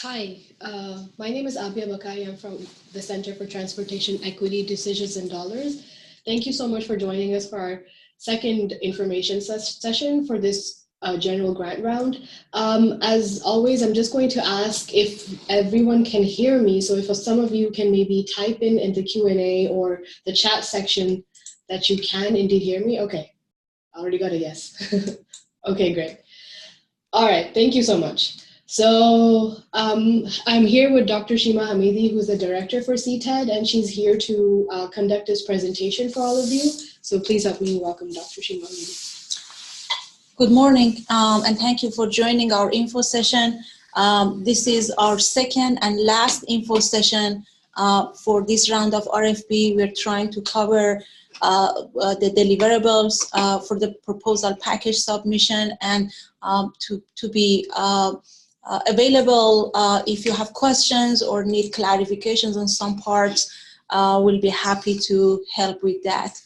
Hi, my name is Abia Bakai. I'm from the Center for Transportation Equity Decisions in Dollars. Thank you so much for joining us for our second information session for this general grant round. As always, I'm just going to ask if everyone can hear me. So if some of you can maybe type in the Q&A or the chat section that you can indeed hear me. Okay, I already got a yes. Okay, great. All right, thank you so much. So I'm here with Dr. Shima Hamidi, who's the director for CTEDD, and she's here to conduct this presentation for all of you. So please help me welcome Dr. Shima Hamidi. Good morning, and thank you for joining our info session. This is our second and last info session for this round of RFP. We're trying to cover the deliverables for the proposal package submission and to be available if you have questions or need clarifications on some parts. We'll be happy to help with that.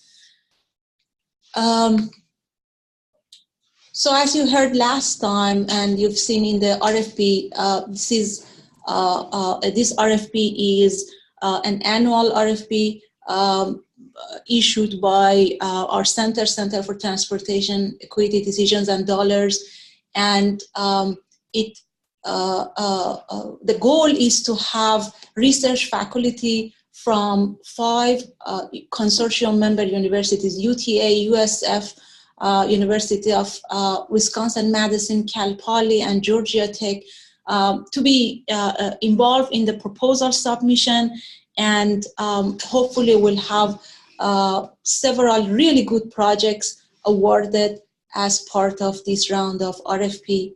So as you heard last time, and you've seen in the RFP, this RFP is an annual RFP issued by our Center for Transportation Equity Decisions and Dollars, and the goal is to have research faculty from 5 consortium member universities: UTA, USF, University of Wisconsin-Madison, Cal Poly, and Georgia Tech, to be involved in the proposal submission, and hopefully we'll have several really good projects awarded as part of this round of RFP.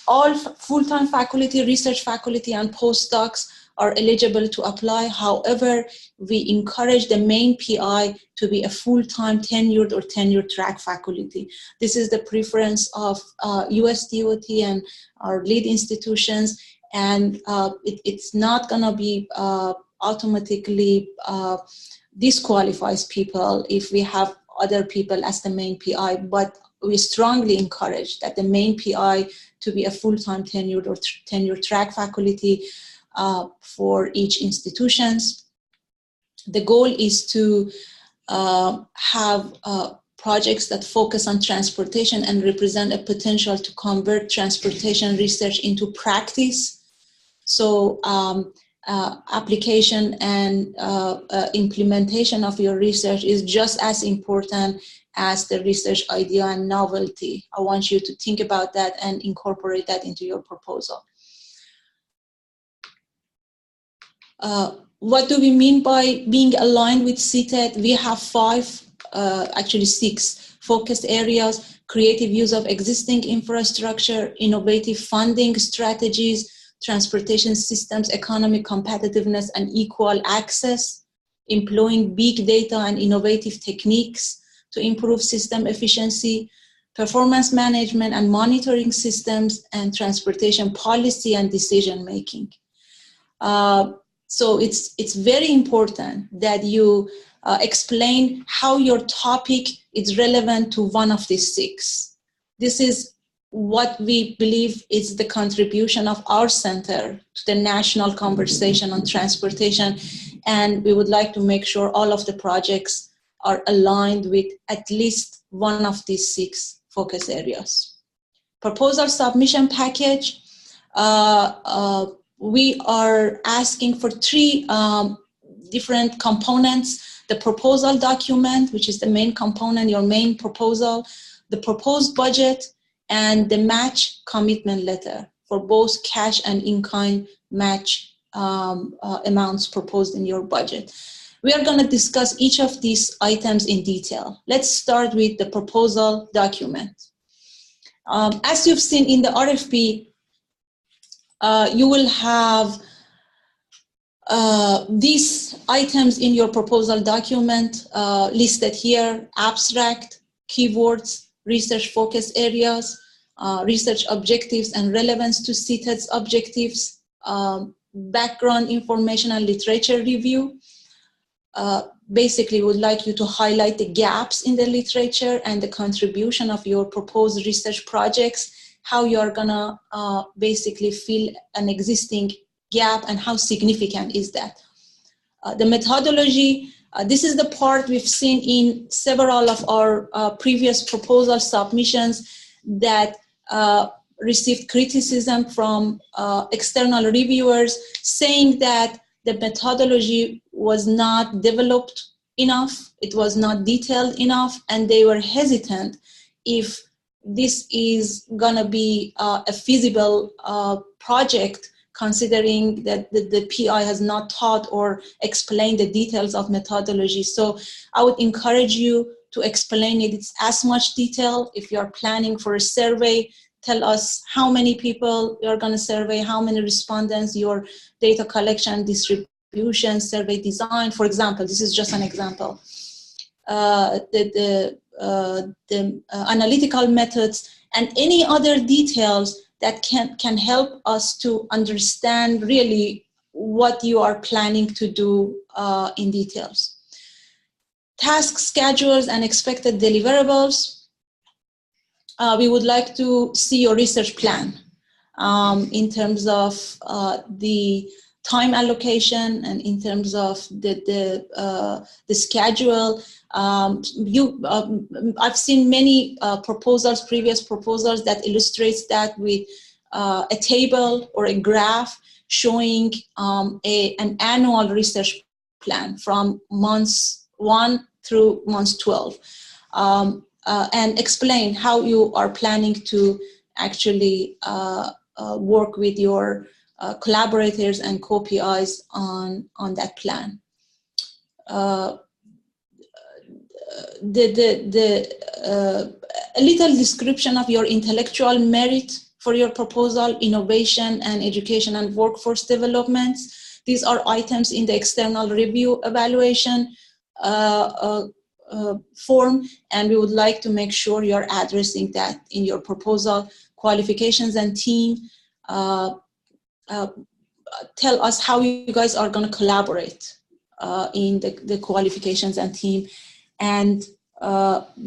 All full-time faculty, research faculty, and postdocs are eligible to apply. However, we encourage the main PI to be a full-time tenured or tenure track faculty. This is the preference of USDOT and our lead institutions, and it's not gonna be automatically disqualifies people if we have other people as the main PI, but we strongly encourage that the main PI to be a full-time tenured or tenure track faculty for each institutions. The goal is to have projects that focus on transportation and represent a potential to convert transportation research into practice. So application and implementation of your research is just as important as the research idea and novelty. I want you to think about that and incorporate that into your proposal. What do we mean by being aligned with CTEDD? We have 5, actually 6 focused areas: creative use of existing infrastructure, innovative funding strategies, transportation systems, economic competitiveness and equal access, employing big data and innovative techniques to improve system efficiency, performance management and monitoring systems, and transportation policy and decision making. So it's very important that you explain how your topic is relevant to one of these 6. This is what we believe is the contribution of our center to the national conversation on transportation, and we would like to make sure all of the projects are aligned with at least one of these 6 focus areas. Proposal submission package. We are asking for 3 different components: the proposal document, which is the main component, your main proposal, the proposed budget, and the match commitment letter for both cash and in-kind match amounts proposed in your budget. We are going to discuss each of these items in detail. Let's start with the proposal document. As you've seen in the RFP, you will have these items in your proposal document listed here: abstract, keywords, research focus areas, research objectives and relevance to CTEDD's objectives, background information and literature review. Basically, we would like you to highlight the gaps in the literature and the contribution of your proposed research projects, how you're gonna basically fill an existing gap and how significant is that. The methodology, this is the part we've seen in several of our previous proposal submissions that received criticism from external reviewers, saying that the methodology was not developed enough, it was not detailed enough, and they were hesitant if this is gonna be a feasible project, considering that the PI has not taught or explained the details of methodology. So I would encourage you to explain it. It's as much detail. If you're planning for a survey, tell us how many people you're going to survey, how many respondents, your data collection, distribution, survey design. For example, this is just an example. The analytical methods and any other details that can help us to understand really what you are planning to do in details. Task schedules and expected deliverables. We would like to see your research plan in terms of the time allocation and in terms of the schedule. I've seen many proposals, previous proposals that illustrates that with a table or a graph showing an annual research plan from months 1 through months 12. And explain how you are planning to actually work with your collaborators and co-PIs on that plan. A little description of your intellectual merit for your proposal, innovation and education and workforce developments. These are items in the external review evaluation form, and we would like to make sure you're addressing that in your proposal. Qualifications and team. Tell us how you guys are going to collaborate in the qualifications and team, and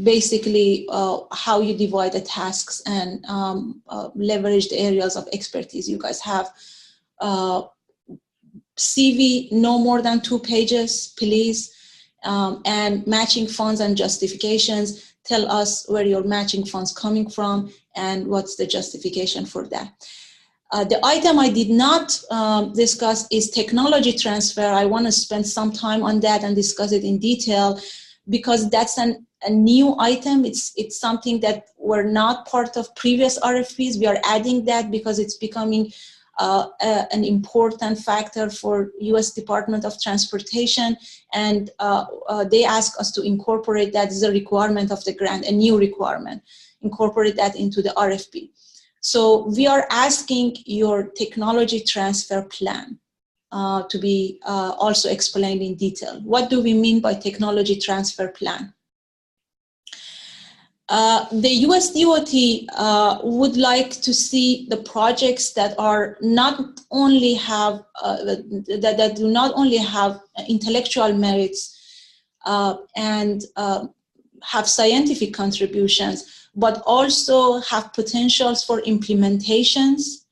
basically how you divide the tasks and leverage the areas of expertise you guys have. CV, no more than 2 pages, please. And matching funds and justifications. Tell us where your matching funds coming from and what's the justification for that. The item I did not discuss is technology transfer. I want to spend some time on that and discuss it in detail because that's a new item. It's something that were not part of previous RFPs. We are adding that because it's becoming an important factor for U.S. Department of Transportation, and they ask us to incorporate that as a requirement of the grant, a new requirement, incorporate that into the RFP. So we are asking your technology transfer plan to be also explained in detail. What do we mean by technology transfer plan? The US DOT would like to see the projects that are not only have that do not only have intellectual merits and have scientific contributions, but also have potentials for implementations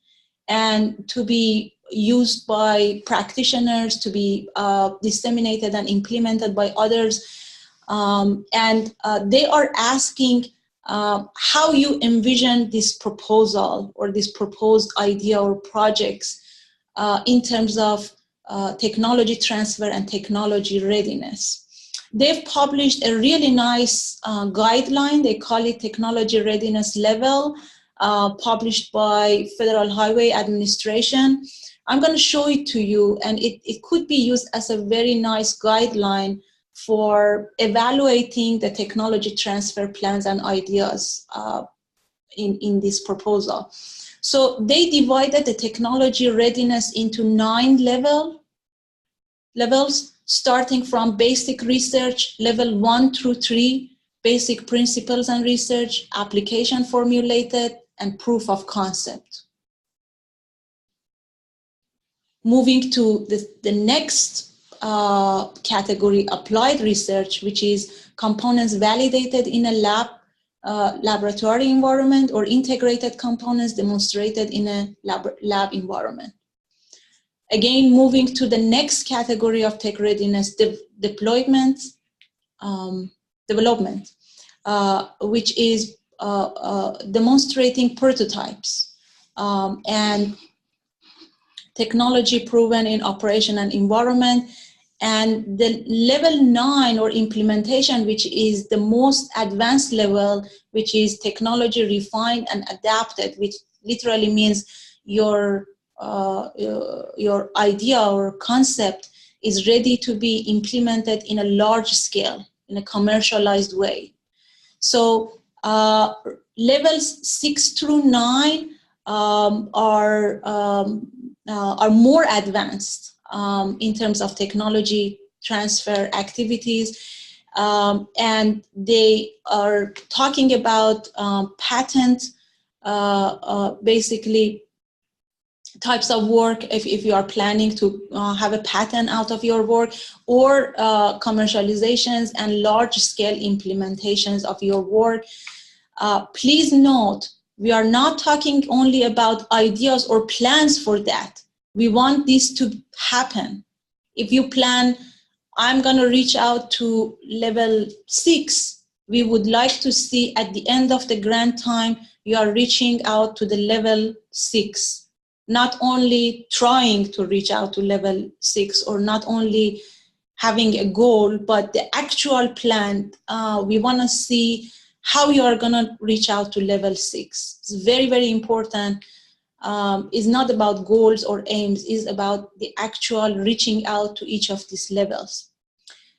and to be used by practitioners, to be disseminated and implemented by others. And they are asking how you envision this proposal or this proposed idea or projects in terms of technology transfer and technology readiness. They've published a really nice guideline. They call it Technology Readiness Level, published by Federal Highway Administration. I'm going to show it to you, and it could be used as a very nice guideline for evaluating the technology transfer plans and ideas in this proposal. So they divided the technology readiness into 9 levels, starting from basic research, level 1 through 3, basic principles and research, application formulated, and proof of concept. Moving to the next category, applied research, which is components validated in a lab laboratory environment or integrated components demonstrated in a lab environment. Again, moving to the next category of tech readiness, development, which is demonstrating prototypes and technology proven in operation and environment. And the level 9 or implementation, which is the most advanced level, which is technology refined and adapted, which literally means your idea or concept is ready to be implemented in a large scale, in a commercialized way. So levels 6 through 9 are more advanced in terms of technology transfer activities, and they are talking about patent, basically types of work if you are planning to have a patent out of your work, or commercializations and large-scale implementations of your work. Please note, we are not talking only about ideas or plans for that. We want this to happen. If you plan, I'm going to reach out to level 6, we would like to see at the end of the grant time, you are reaching out to the level 6. Not only trying to reach out to level 6 or not only having a goal, but the actual plan. We want to see how you are going to reach out to level 6. It's very, very important. It's not about goals or aims, it's about the actual reaching out to each of these levels.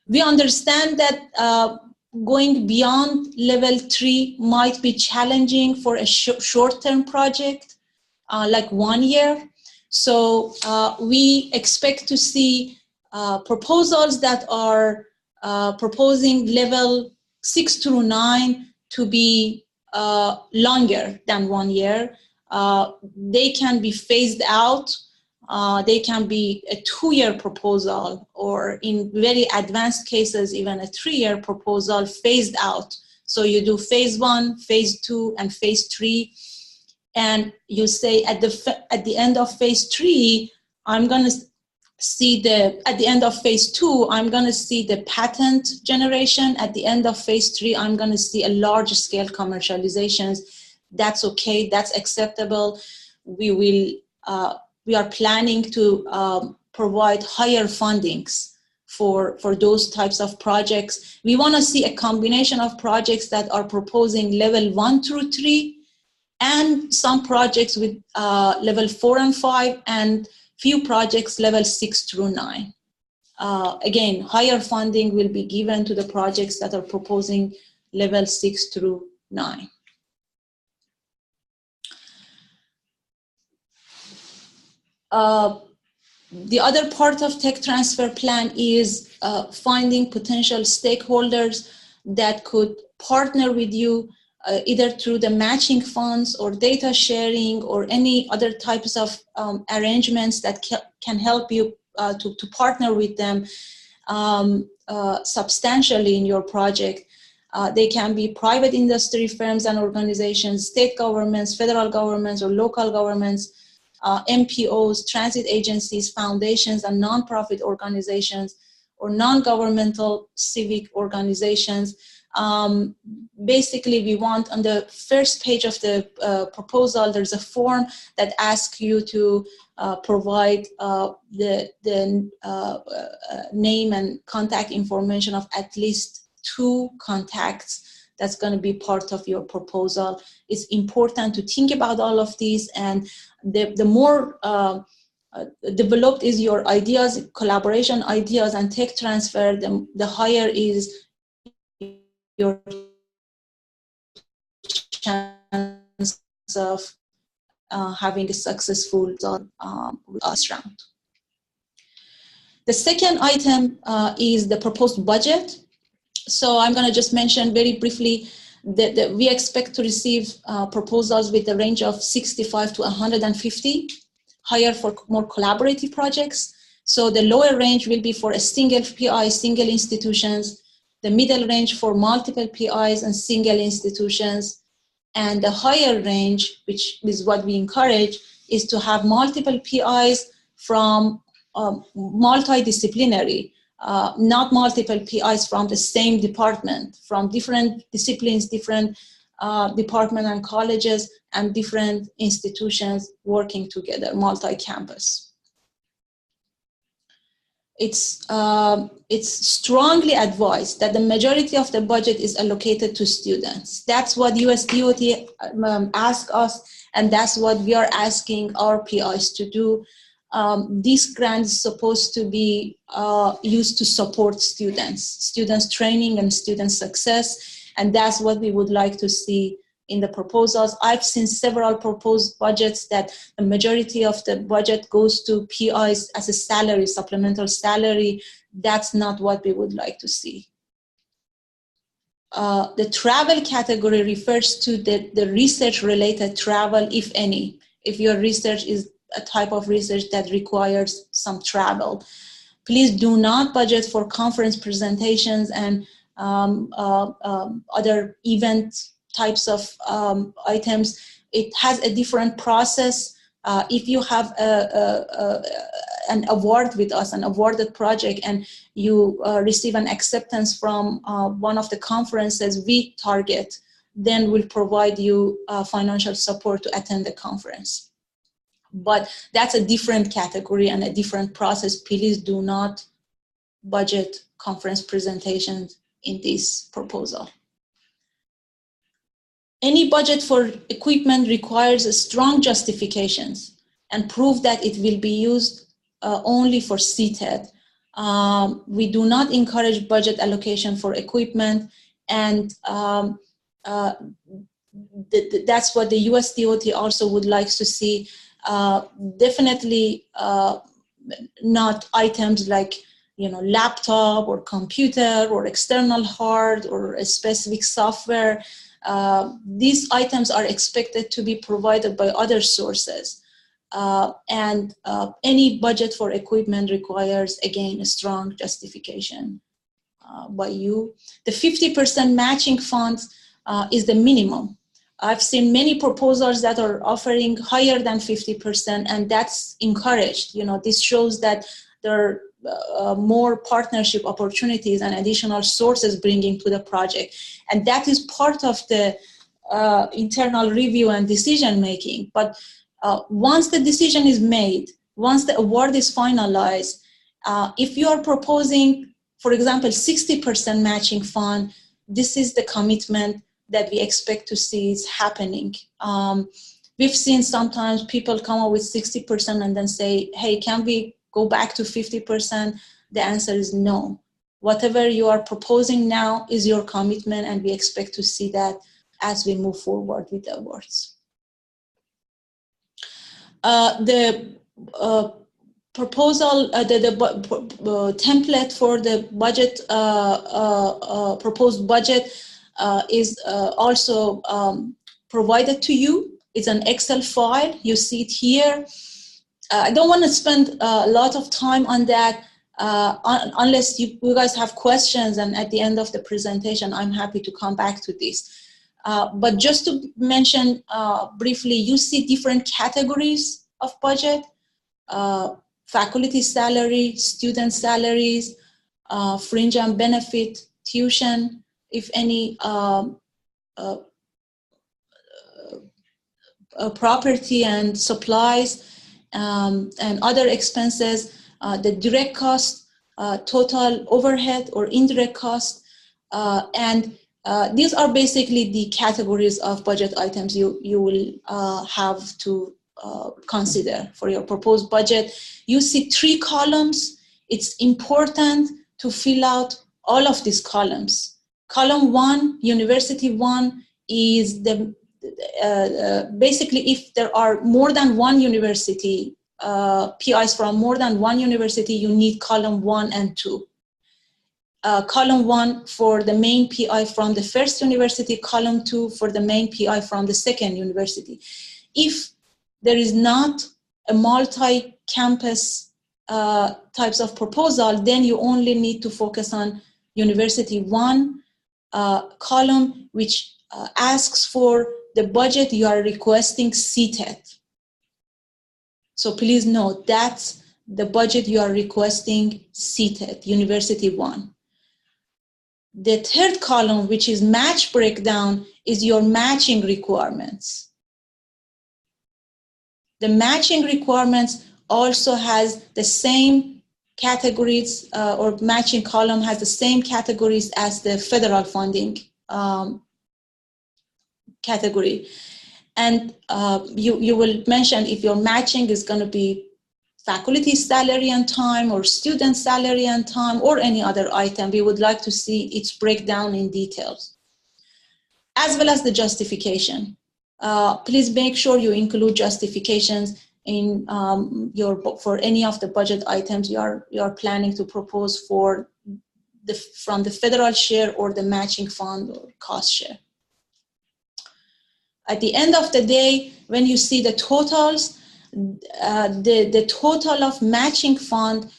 We understand that going beyond level 3 might be challenging for a short-term project, like 1 year. So we expect to see proposals that are proposing level 6 through 9 to be longer than 1 year. They can be phased out. They can be a 2-year proposal, or in very advanced cases, even a 3-year proposal phased out. So you do phase 1, phase 2, and phase 3. And you say at the end of phase 3, I'm going to see at the end of phase 2, I'm going to see the patent generation. At the end of phase 3, I'm going to see a large scale commercializations. That's okay. That's acceptable. We are planning to provide higher fundings for those types of projects. We want to see a combination of projects that are proposing level 1 through 3, and some projects with level 4 and 5, and few projects level 6 through 9. Again, higher funding will be given to the projects that are proposing level 6 through 9. The other part of tech transfer plan is finding potential stakeholders that could partner with you, either through the matching funds or data sharing or any other types of arrangements that can help you to partner with them substantially in your project. They can be private industry firms and organizations, state governments, federal governments, or local governments, MPOs, transit agencies, foundations, and nonprofit organizations, or non-governmental civic organizations. Basically, we want on the first page of the proposal, there's a form that asks you to provide the name and contact information of at least 2 contacts. That's going to be part of your proposal. It's important to think about all of these, and the more developed is your ideas, collaboration ideas, and tech transfer, the higher is your chance of having a successful round. The second item is the proposed budget. So I'm going to just mention very briefly that we expect to receive proposals with a range of 65 to 150, higher for more collaborative projects. So the lower range will be for a single PI, single institutions, the middle range for multiple PIs and single institutions, and the higher range, which is what we encourage, is to have multiple PIs from multidisciplinary, not multiple PIs from the same department, from different disciplines, different department and colleges, and different institutions working together, multi-campus. It's strongly advised that the majority of the budget is allocated to students. That's what US DOT asked us, and that's what we are asking our PIs to do. This grant is supposed to be used to support students training and student success, and that's what we would like to see in the proposals. I've seen several proposed budgets that the majority of the budget goes to PIs as a salary, supplemental salary. That's not what we would like to see. The travel category refers to the research-related travel, if any. If your research is a type of research that requires some travel. Please do not budget for conference presentations and other event types of items. It has a different process. If you have an award with us, an awarded project, and you receive an acceptance from one of the conferences we target, then we'll provide you financial support to attend the conference. But that's a different category and a different process. Please do not budget conference presentations in this proposal. Any budget for equipment requires strong justifications and proof that it will be used only for CTEDD. We do not encourage budget allocation for equipment, and that's what the US DOT also would like to see. Definitely not items like, laptop or computer or external hard or a specific software. These items are expected to be provided by other sources. And any budget for equipment requires, again, a strong justification by you. The 50% matching funds is the minimum. I've seen many proposals that are offering higher than 50%, and that's encouraged. This shows that there are more partnership opportunities and additional sources bringing to the project. And that is part of the internal review and decision making. But once the decision is made, once the award is finalized, if you are proposing, for example, 60% matching fund, this is the commitment that we expect to see is happening. We've seen sometimes people come up with 60% and then say, hey, can we go back to 50%? The answer is no. Whatever you are proposing now is your commitment, and we expect to see that as we move forward with the awards. The proposal, the template for the budget, proposed budget is also provided to you. It's an Excel file. You see it here. I don't want to spend a lot of time on that unless you guys have questions, and at the end of the presentation, I'm happy to come back to this. But just to mention briefly, you see different categories of budget: faculty salary, student salaries, fringe and benefit, tuition, if any, property and supplies, and other expenses, the direct cost, total overhead or indirect cost, and these are basically the categories of budget items you will have to consider for your proposed budget. You see 3 columns. It's important to fill out all of these columns. Column 1, University 1, is the basically if there are more than one university, PIs from more than one university, you need column 1 and 2. Column 1 for the main PI from the first university, column 2 for the main PI from the second university. If there is not a multi-campus types of proposal, then you only need to focus on University 1 column, which asks for the budget you are requesting CTEDD. So please note that's the budget you are requesting CTEDD, University 1. The third column, which is match breakdown, is your matching requirements. The matching requirements also has the same categories, or matching column has the same categories as the federal funding category. And you will mention if your matching is going to be faculty salary and time or student salary and time or any other item, we would like to see its breakdown in details, as well as the justification. Please make sure you include justifications in for any of the budget items you are planning to propose for from the federal share or the matching fund or cost share. At the end of the day, when you see the totals, the total of matching fund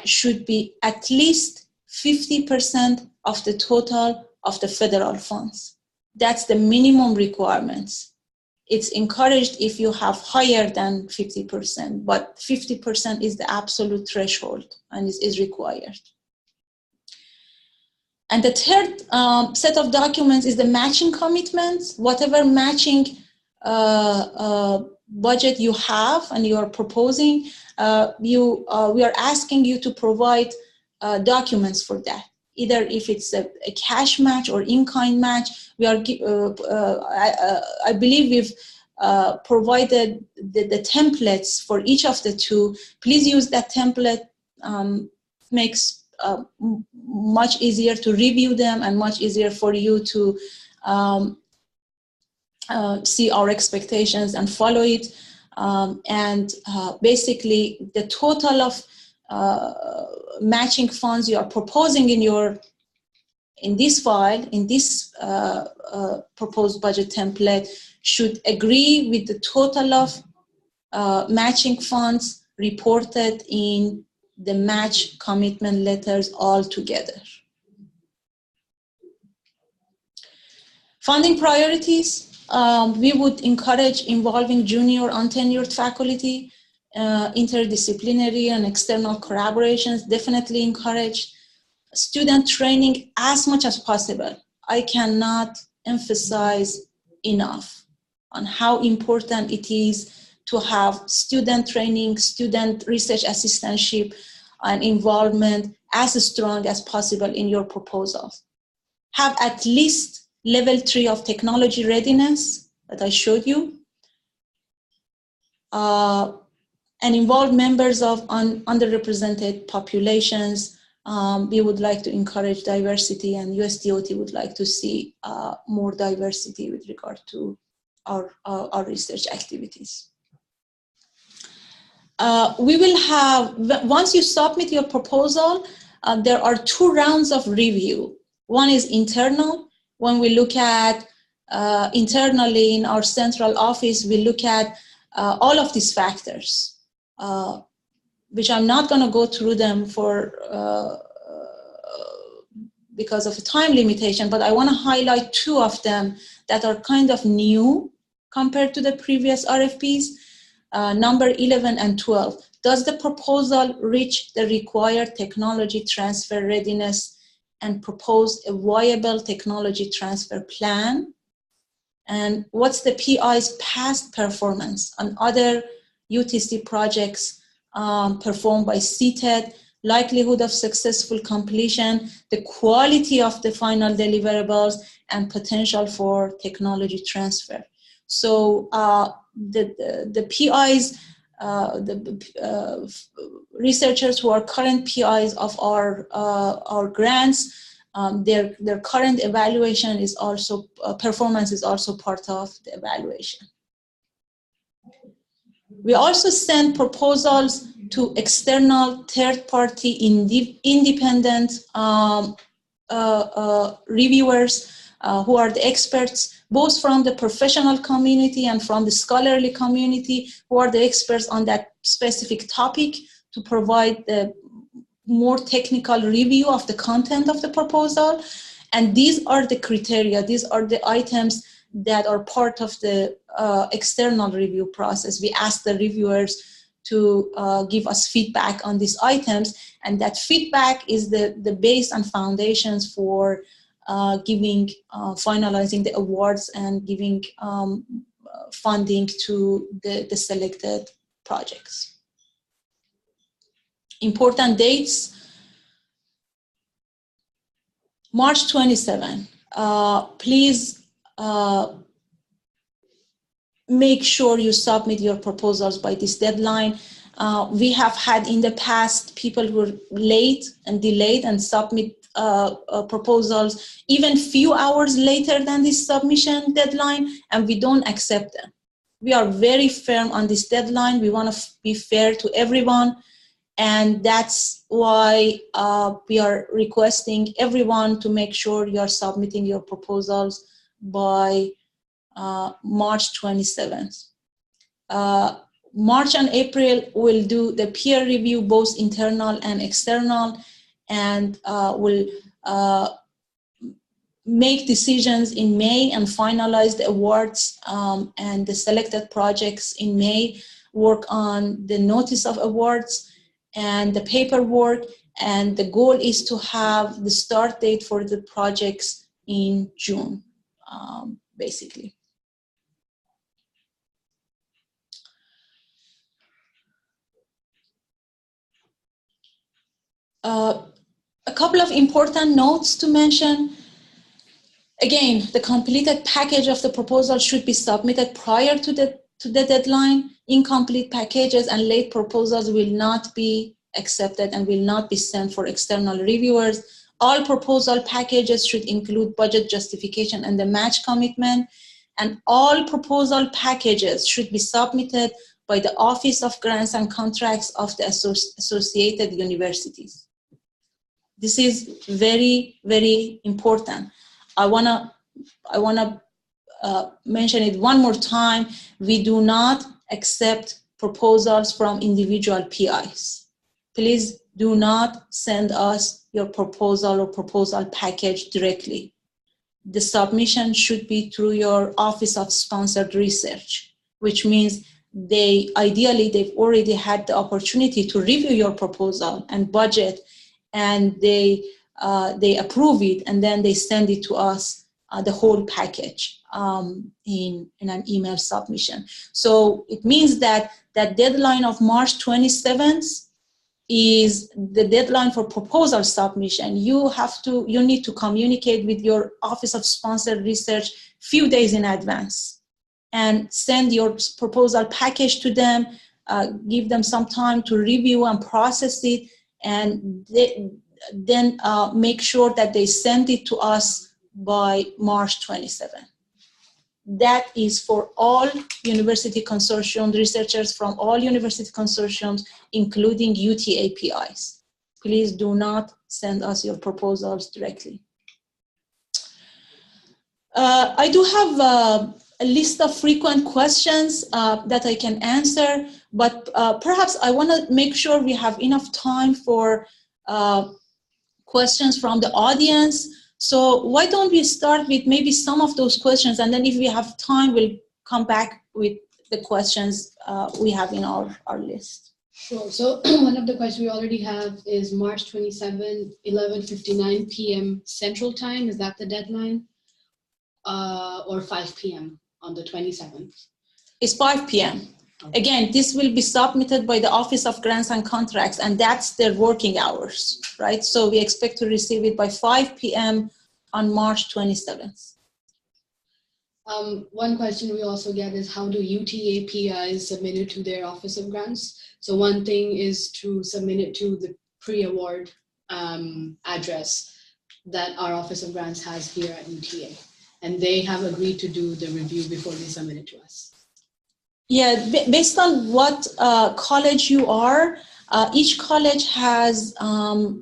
should be at least 50% of the total of the federal funds. That's the minimum requirements. It's encouraged if you have higher than 50%, but 50% is the absolute threshold and is required. And the third set of documents is the matching commitments. Whatever matching budget you have and you are proposing, we are asking you to provide documents for that. Either if it's a cash match or in-kind match, we are. I believe we've provided the templates for each of the two. Please use that template. Makes much easier to review them and much easier for you to see our expectations and follow it. Basically, the total of matching funds you are proposing in this file, in this proposed budget template, should agree with the total of matching funds reported in the match commitment letters all together. Funding priorities, we would encourage involving junior untenured faculty, interdisciplinary and external collaborations, definitely encouraged. Student training as much as possible. I cannot emphasize enough on how important it is to have student training, student research assistantship, and involvement as strong as possible in your proposals. Have at least level 3 of technology readiness that I showed you, and involve members of underrepresented populations. We would like to encourage diversity, and USDOT would like to see more diversity with regard to our research activities. We will have, once you submit your proposal, there are 2 rounds of review. One is internal. When we look at internally in our central office, we look at all of these factors, which I'm not going to go through them because of a time limitation, but I want to highlight 2 of them that are kind of new compared to the previous RFPs. Number 11 and 12. Does the proposal reach the required technology transfer readiness and propose a viable technology transfer plan? And what's the PI's past performance on other UTC projects performed by CTEDD, likelihood of successful completion, the quality of the final deliverables, and potential for technology transfer? So the PIs, researchers who are current PIs of our grants, their current evaluation is also, performance is also part of the evaluation. We also send proposals to external third-party independent reviewers who are the experts, both from the professional community and from the scholarly community, who are the experts on that specific topic, to provide the more technical review of the content of the proposal. And these are the criteria, these are the items that are part of the external review process. We ask the reviewers to give us feedback on these items, and that feedback is the base and foundations for finalizing the awards and giving funding to the selected projects. Important dates: March 27. Please make sure you submit your proposals by this deadline. We have had in the past people who were late and delayed and submit proposals even few hours later than this submission deadline, and we don't accept them. We are very firm on this deadline. We want to be fair to everyone, and that's why we are requesting everyone to make sure you are submitting your proposals by March 27th. March and April will do the peer review, both internal and external, and will make decisions in May and finalize the awards and the selected projects in May, work on the notice of awards and the paperwork, and the goal is to have the start date for the projects in June, basically. A couple of important notes to mention. Again, the completed package of the proposal should be submitted prior to the deadline. Incomplete packages and late proposals will not be accepted and will not be sent for external reviewers. All proposal packages should include budget justification and the match commitment, and all proposal packages should be submitted by the Office of Grants and Contracts of the associated universities. This is very, very important. I wanna mention it one more time. We do not accept proposals from individual PIs. Please do not send us your proposal or proposal package directly. The submission should be through your Office of Sponsored Research, which means they've already had the opportunity to review your proposal and budget, and they approve it, and then they send it to us, the whole package in an email submission. So it means that that deadline of March 27th is the deadline for proposal submission. You need to communicate with your Office of Sponsored Research few days in advance and send your proposal package to them, give them some time to review and process it, and then make sure that they send it to us by March 27. That is for all university consortium researchers from all university consortiums, including UT APIs. Please do not send us your proposals directly. I do have a list of frequent questions that I can answer, but perhaps I want to make sure we have enough time for questions from the audience. So why don't we start with maybe some of those questions, and then if we have time, we'll come back with the questions we have in our list. Sure. So one of the questions we already have is March 27, 11:59 p.m. Central Time. Is that the deadline? Or 5 p.m. on the 27th? It's 5 p.m. Okay. Again, this will be submitted by the Office of Grants and Contracts, and that's their working hours, right? So we expect to receive it by 5 p.m. on March 27th. One question we also get is, how do UT APIs submit it to their Office of Grants? So one thing is to submit it to the pre-award address that our Office of Grants has here at UTA. And they have agreed to do the review before they submit it to us. Yeah, based on what college you are, each college has a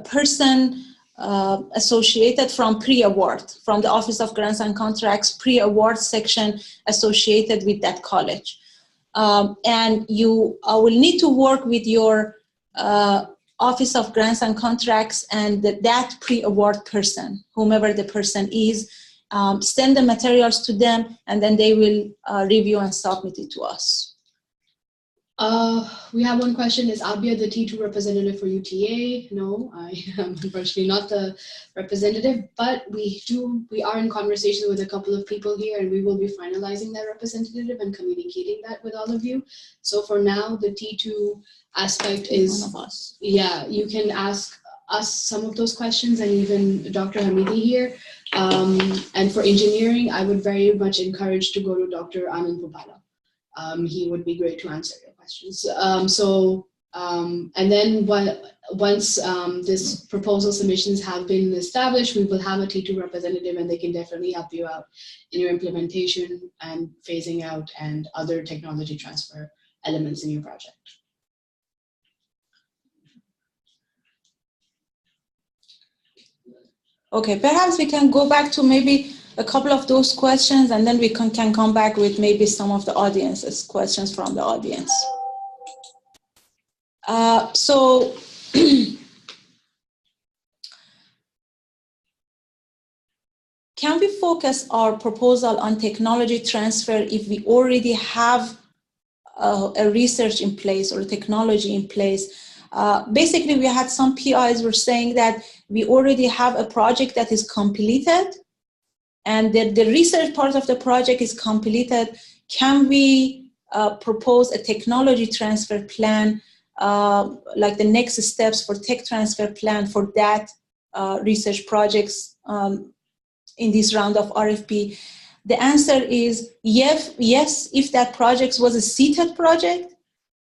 person associated from pre-award, from the Office of Grants and Contracts pre-award section associated with that college. And you will need to work with your Office of Grants and Contracts and that pre-award person, whomever the person is, send the materials to them, and then they will review and submit it to us. We have one question. Is Abia the T2 representative for UTA? No, I am unfortunately not the representative, but we are in conversation with a couple of people here, and we will be finalizing that representative and communicating that with all of you. So for now, the T2 aspect is one of us. Yeah, you can ask us some of those questions, and even Dr. Hamidi here. And for engineering, I would very much encourage to go to Dr. Anand Pupala. He would be great to answer your questions. And then once this proposal submissions have been established, we will have a T2 representative, and they can definitely help you out in your implementation and phasing out and other technology transfer elements in your project. Okay, perhaps we can go back to maybe a couple of those questions, and then we can come back with maybe some of the audience's questions from the audience. So can we focus our proposal on technology transfer if we already have a research in place or technology in place? Basically, we had some PIs were saying that we already have a project that is completed, and the research part of the project is completed. Can we propose a technology transfer plan, like the next steps for tech transfer plan for that research projects in this round of RFP? The answer is yes, if that project was a CTEDD project,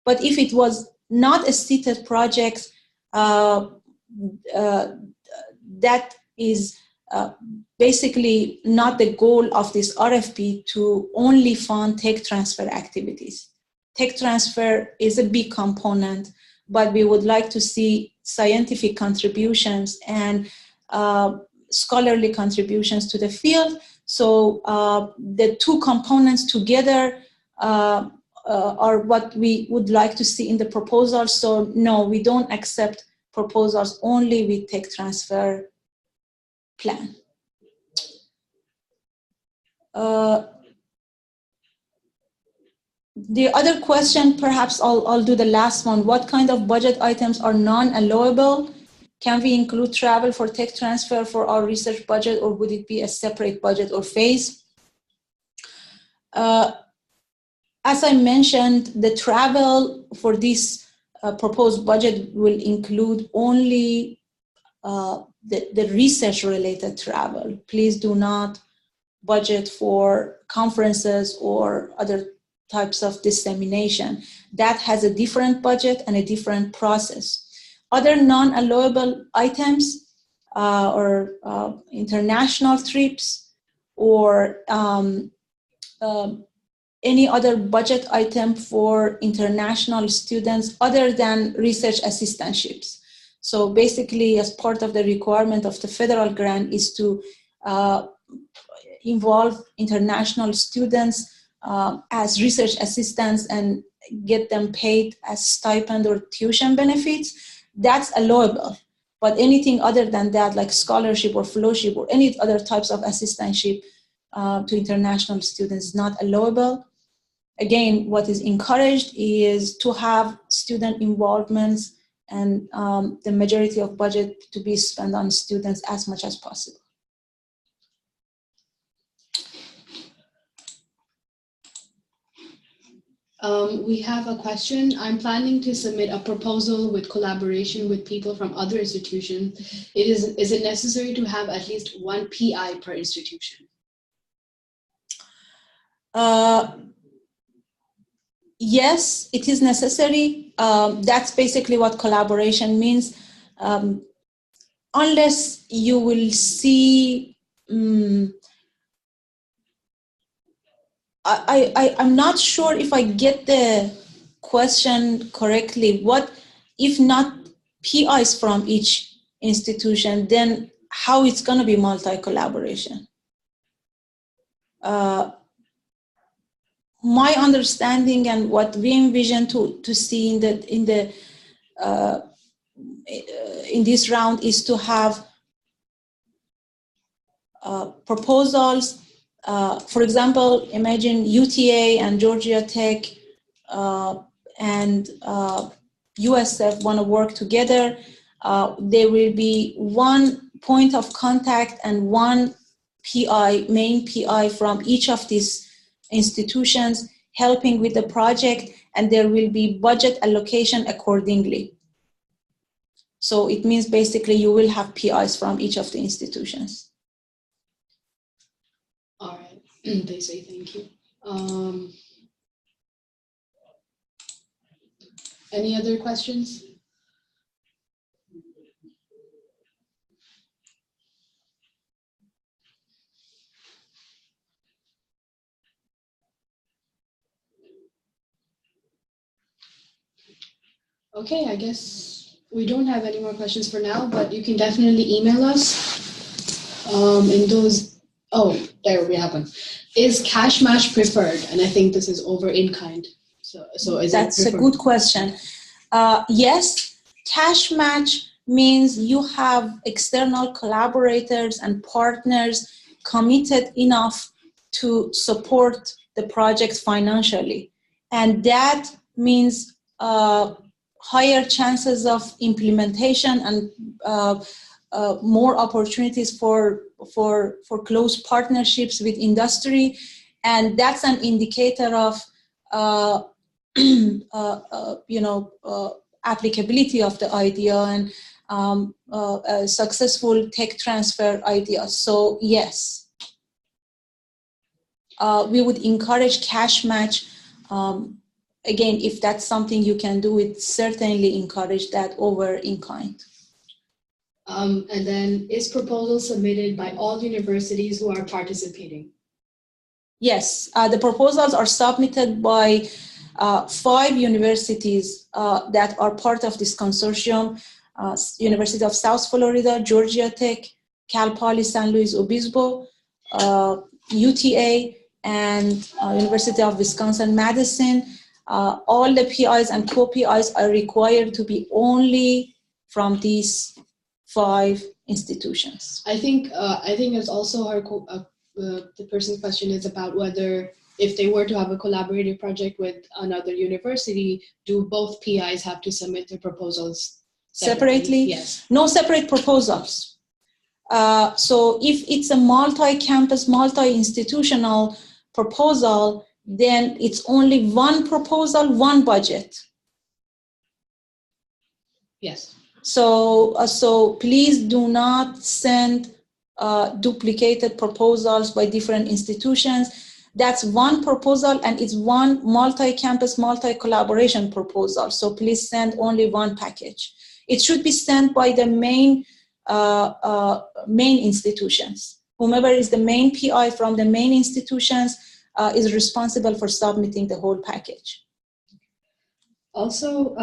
but if it was not a CTEDD project, that is basically not the goal of this RFP to only fund tech transfer activities. Tech transfer is a big component, but we would like to see scientific contributions and scholarly contributions to the field. So the two components together are what we would like to see in the proposal. So no, we don't accept proposals only with tech transfer plan. The other question, perhaps I'll do the last one. What kind of budget items are non-allowable? Can we include travel for tech transfer for our research budget, or would it be a separate budget or phase? As I mentioned, the travel for this proposed budget will include only the research-related travel. Please do not budget for conferences or other types of dissemination. That has a different budget and a different process. Other non-allowable items or international trips or any other budget item for international students other than research assistantships. So basically, as part of the requirement of the federal grant is to involve international students as research assistants and get them paid as stipend or tuition benefits. That's allowable. But anything other than that, like scholarship or fellowship or any other types of assistantship to international students is not allowable. Again, what is encouraged is to have student involvements and the majority of budget to be spent on students as much as possible. We have a question. I'm planning to submit a proposal with collaboration with people from other institutions. Is it necessary to have at least one PI per institution? Yes, it is necessary. That's basically what collaboration means. Unless you will see, I'm not sure if I get the question correctly. What if not PIs from each institution, then how it's going to be multi-collaboration? my understanding and what we envision to see in this round is to have proposals. For example, imagine UTA and Georgia Tech and USF want to work together. There will be one point of contact and one PI, main PI from each of these institutions helping with the project, and there will be budget allocation accordingly. So it means basically you will have PIs from each of the institutions. All right, they say thank you. Any other questions? Okay, I guess we don't have any more questions for now, but you can definitely email us. In those, oh, there we have one. Is cash match preferred? And I think this is over in kind. So is That's a good question. Yes, cash match means you have external collaborators and partners committed enough to support the project financially. And that means higher chances of implementation and more opportunities for close partnerships with industry. And that's an indicator of applicability of the idea and a successful tech transfer idea. So yes, we would encourage cash match. Again, if that's something you can do, it certainly encourage that over in kind. And then, is proposal submitted by all universities who are participating? Yes, the proposals are submitted by 5 universities that are part of this consortium: University of South Florida, Georgia Tech, Cal Poly San Luis Obispo, UTA, and University of Wisconsin-Madison. All the PIs and co-PIs are required to be only from these 5 institutions. I think it's also the person's question is about whether if they were to have a collaborative project with another university, do both PIs have to submit their proposals separately? Yes. No separate proposals. So if it's a multi-campus, multi-institutional proposal, then it's only one proposal, one budget. Yes. So please do not send duplicated proposals by different institutions. That's one proposal, and it's one multi-campus, multi-collaboration proposal. So please send only one package. It should be sent by the main institutions. Whomever is the main PI from the main institutions is responsible for submitting the whole package. Also,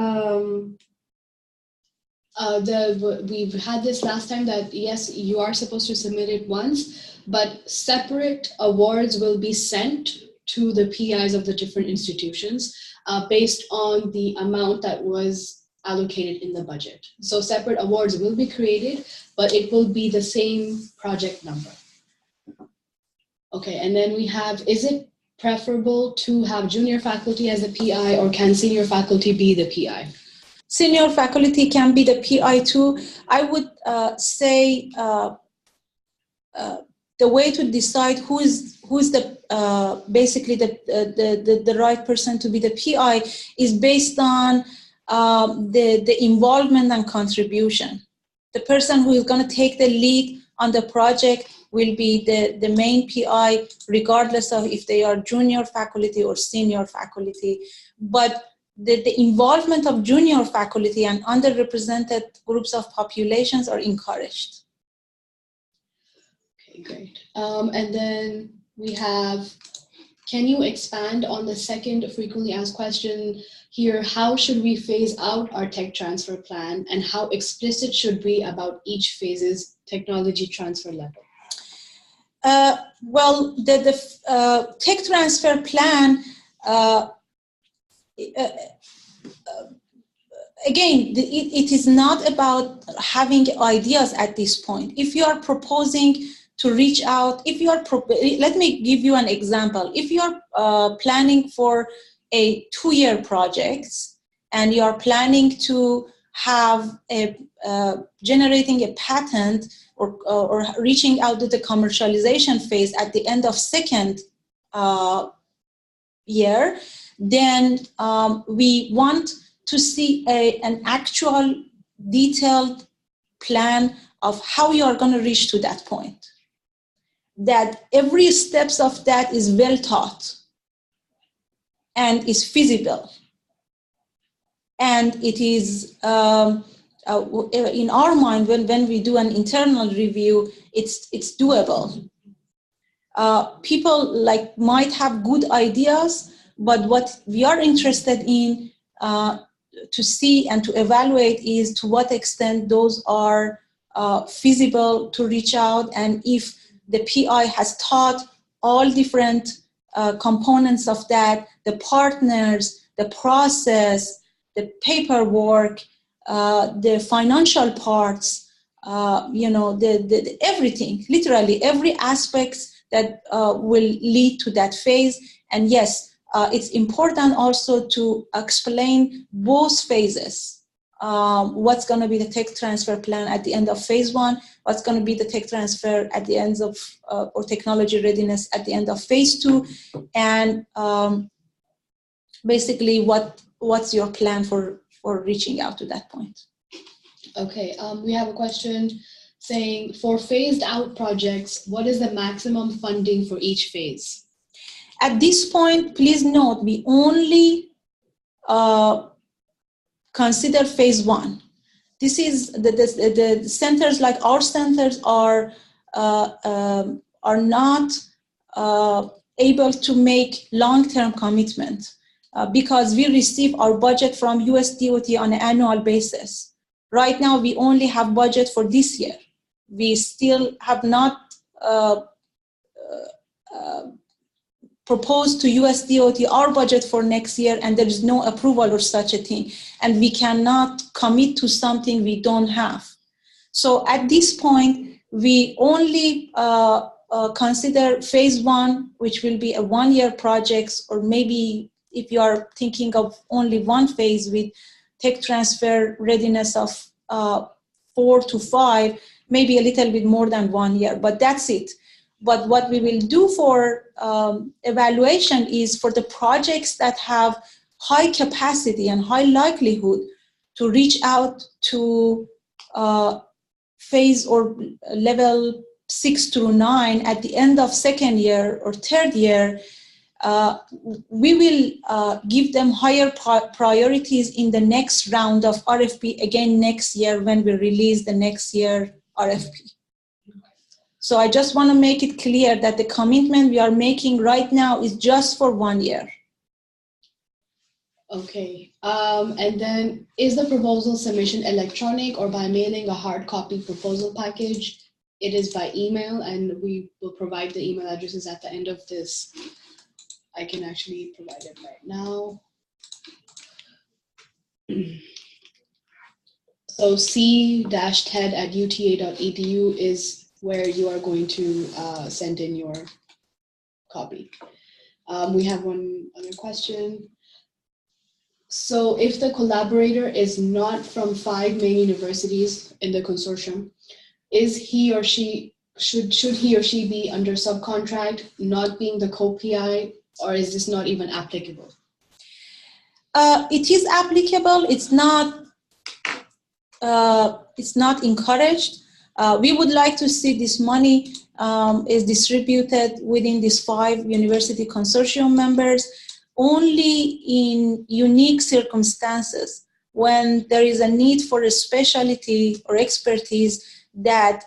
we've had this last time that yes, you are supposed to submit it once, but separate awards will be sent to the PIs of the different institutions based on the amount that was allocated in the budget. So separate awards will be created, but it will be the same project number. Okay, and then we have, is it preferable to have junior faculty as a PI, or can senior faculty be the PI? Senior faculty can be the PI too. I would say the way to decide who is the basically the right person to be the PI is based on the involvement and contribution. The person who is going to take the lead on the project will be the main PI, regardless of if they are junior faculty or senior faculty. But the involvement of junior faculty and underrepresented groups of populations are encouraged. Okay, great. And then we have, can you expand on the second frequently asked question here? How should we phase out our tech transfer plan, and how explicit should we about each phase's technology transfer level? Well, the tech transfer plan again, it is not about having ideas at this point. If you are proposing to reach out, let me give you an example. If you are planning for a 2-year project and you are planning to have generating a patent or reaching out to the commercialization phase at the end of 2nd year, then we want to see an actual detailed plan of how you are going to reach to that point. That every steps of that is well thought and is feasible. And it is, in our mind, when we do an internal review, it's doable. People might have good ideas, but what we are interested in to see and to evaluate is to what extent those are feasible to reach out, and if the PI has thought all different components of that, the partners, the process, the paperwork, the financial parts, the everything, literally every aspect that will lead to that phase. And yes, it's important also to explain both phases. What's going to be the tech transfer plan at the end of phase 1, what's going to be the tech transfer at the end of, or technology readiness at the end of phase 2, and basically what's your plan for reaching out to that point. Okay, we have a question saying, for phased out projects, what is the maximum funding for each phase? At this point, please note, we only consider phase 1. This is the centers like our centers are not able to make long-term commitment because we receive our budget from US DOT on an annual basis. Right now, we only have budget for this year. We still have not proposed to US DOT our budget for next year, and there is no approval or such a thing. And we cannot commit to something we don't have. So at this point, we only consider phase 1, which will be a 1-year project, or maybe if you are thinking of only one phase with tech transfer readiness of 4 to 5, maybe a little bit more than 1 year, but that's it. But what we will do for evaluation is for the projects that have high capacity and high likelihood to reach out to phase or level 6 through 9 at the end of 2nd year or 3rd year, we will give them higher priorities in the next round of RFP, again next year when we release the next year RFP. So I just want to make it clear that the commitment we are making right now is just for 1 year. Okay, and then is the proposal submission electronic or by mailing a hard copy proposal package? It is by email, and we will provide the email addresses at the end of this. I can actually provide it right now. So c-ted@uta.edu is where you are going to send in your copy. We have one other question. So if the collaborator is not from 5 main universities in the consortium, is he or she, should he or she be under subcontract, not being the co-PI, or is this not even applicable? It is applicable. It's not encouraged. We would like to see this money is distributed within these 5 university consortium members only in unique circumstances when there is a need for a specialty or expertise that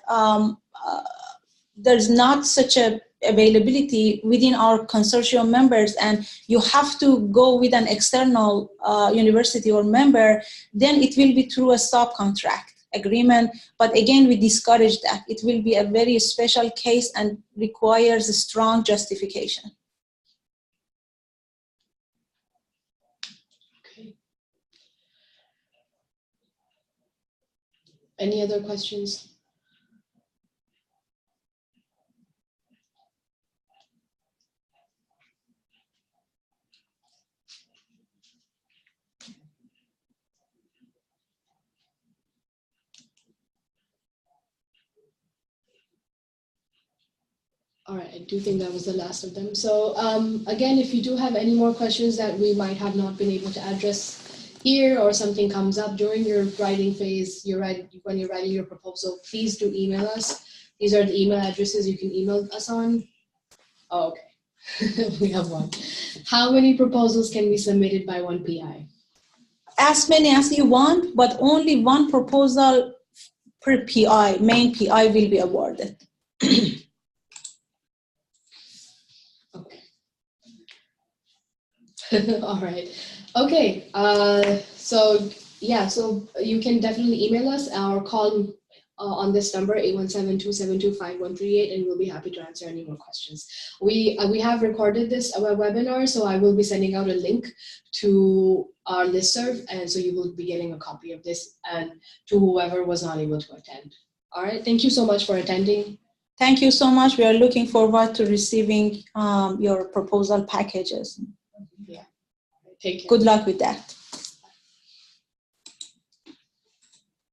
there's not such a availability within our consortium members, and you have to go with an external university or member, then it will be through a subcontract agreement. But again, we discourage that. It will be a very special case and requires a strong justification. Any other questions? All right, I do think that was the last of them. So again, if you do have any more questions that we might have not been able to address here, or something comes up during your writing phase, when you're writing your proposal, please do email us. These are the email addresses you can email us on. Oh, okay, we have one. How many proposals can be submitted by one PI? As many as you want, but only one proposal per PI, main PI will be awarded. All right. Okay. So yeah, so you can definitely email us or call on this number 817-272-5138, and we'll be happy to answer any more questions. We have recorded this webinar, so I will be sending out a link to our listserv, and so you will be getting a copy of this, and to whoever was not able to attend. All right. Thank you so much for attending. Thank you so much. We are looking forward to receiving your proposal packages. Yeah. Take care. Good luck with that.